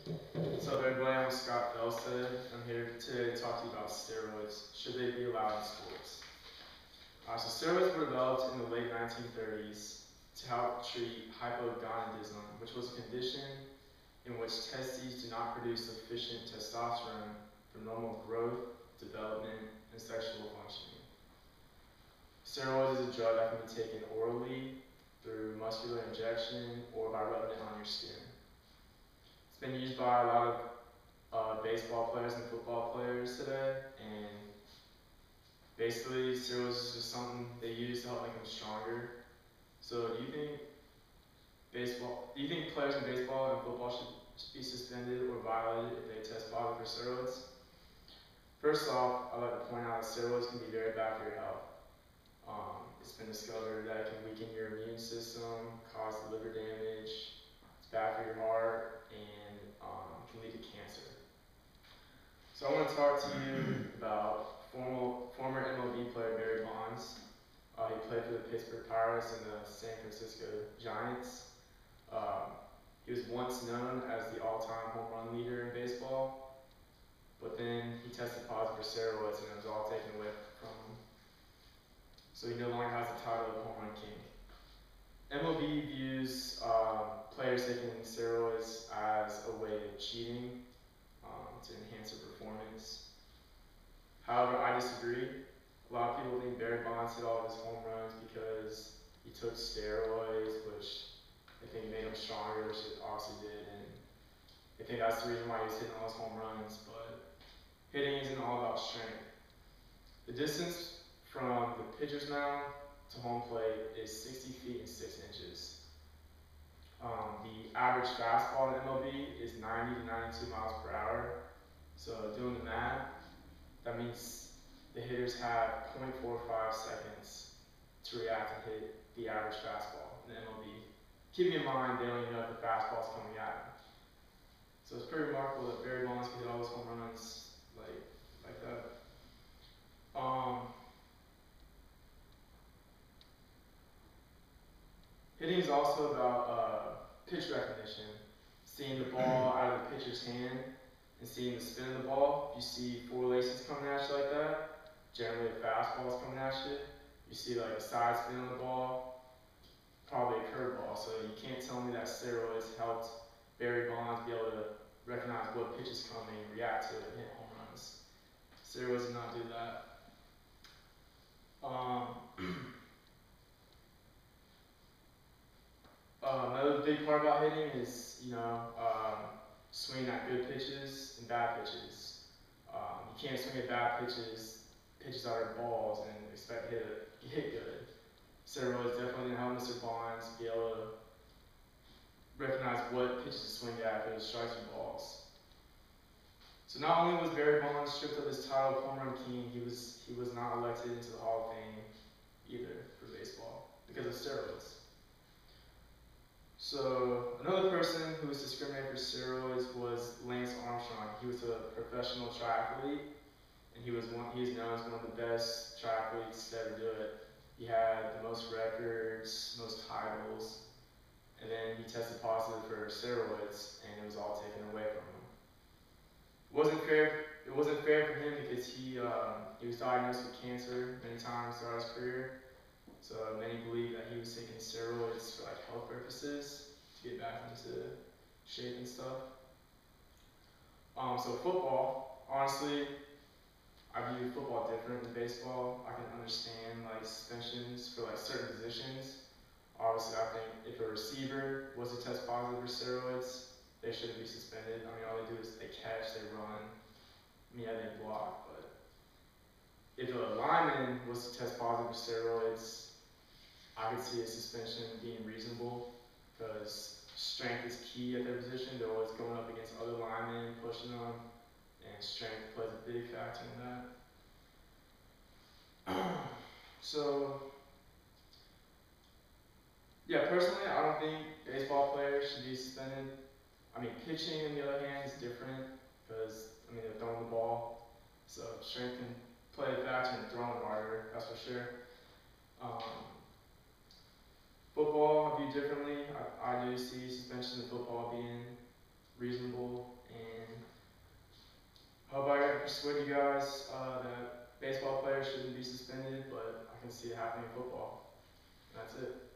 What's up, everybody? I'm Scott Felstead. I'm here today to talk to you about steroids. Should they be allowed in sports? So steroids were developed in the late 1930s to help treat hypogonadism, which was a condition in which testes do not produce sufficient testosterone for normal growth, development, and sexual functioning. Steroids is a drug that can be taken orally, through muscular injection, or by rubbing it on your skin. It's been used by a lot of baseball players and football players today, and basically steroids is just something they use to help make them stronger. So do you think players in baseball and football should be suspended or violated if they test positive for steroids? First off, I'd like to point out that steroids can be very bad for your health. It's been discovered that it can weaken your immune system, cause liver damage, it's bad for your heart, and can lead to cancer. So I want to talk to you about former MLB player Barry Bonds. He played for the Pittsburgh Pirates and the San Francisco Giants. He was once known as the all-time home run leader in baseball, but then he tested positive for steroids and it was all taken away from him. So he no longer has the title of home run king. MLB views players taking steroids as a way of cheating to enhance their performance. However, I disagree. A lot of people think Barry Bonds hit all of his home runs because he took steroids, which they think made him stronger, which it obviously did, and they think that's the reason why he was hitting all his home runs, but hitting isn't all about strength. The distance from the pitcher's mound to home plate is 60 feet and 6 inches. The average fastball in MLB is 90 to 92 miles per hour. So doing the math, that means the hitters have 0.45 seconds to react and hit the average fastball in the MLB. Keeping in mind, they don't even know if the fastball is coming at them. So it's pretty remarkable that Barry Bonds can hit all those home runs like that. Hitting is also about pitch recognition, seeing the ball out of the pitcher's hand and seeing the spin of the ball. If you see four laces coming at you like that, generally a fastball is coming at you. You see like a side spin on the ball, probably a curveball. So you can't tell me that steroids helped Barry Bonds be able to recognize what pitch is coming, react to it, and hit home runs. Steroids do not do that. Another big part about hitting is, swinging at good pitches and bad pitches. You can't swing at bad pitches that are balls, and expect to hit good. Steroids definitely didn't help Mr. Bonds be able to recognize what pitches to swing at if it was strikes and balls. So not only was Barry Bonds stripped of his title of home run king, he was not elected into the Hall of Fame either for baseball because of steroids. So another person who was discriminated for steroids was Lance Armstrong. He was a professional triathlete, and he is known as one of the best triathletes to ever do it. He had the most records, most titles, and then he tested positive for steroids, and it was all taken away from him. It wasn't fair for him because he was diagnosed with cancer many times throughout his career. So many believe that he was taking steroids for like health purposes to get back into shape and stuff. So football, honestly, I view football different than baseball. I can understand like suspensions for like certain positions. Obviously, I think if a receiver was to test positive for steroids, they shouldn't be suspended. I mean, all they do is they catch, they run. They block. But if a lineman was to test positive for steroids, I could see a suspension being reasonable because strength is key at their position. They're always going up against other linemen, pushing them, and strength plays a big factor in that. So, yeah, personally, I don't think baseball players should be suspended. I mean, pitching, on the other hand, is different because, they're throwing the ball. So, strength can play a factor in throwing harder, that's for sure. Football, I view differently. I do see suspension in football being reasonable, and hope I can persuade you guys that baseball players shouldn't be suspended, but I can see it happening in football. That's it.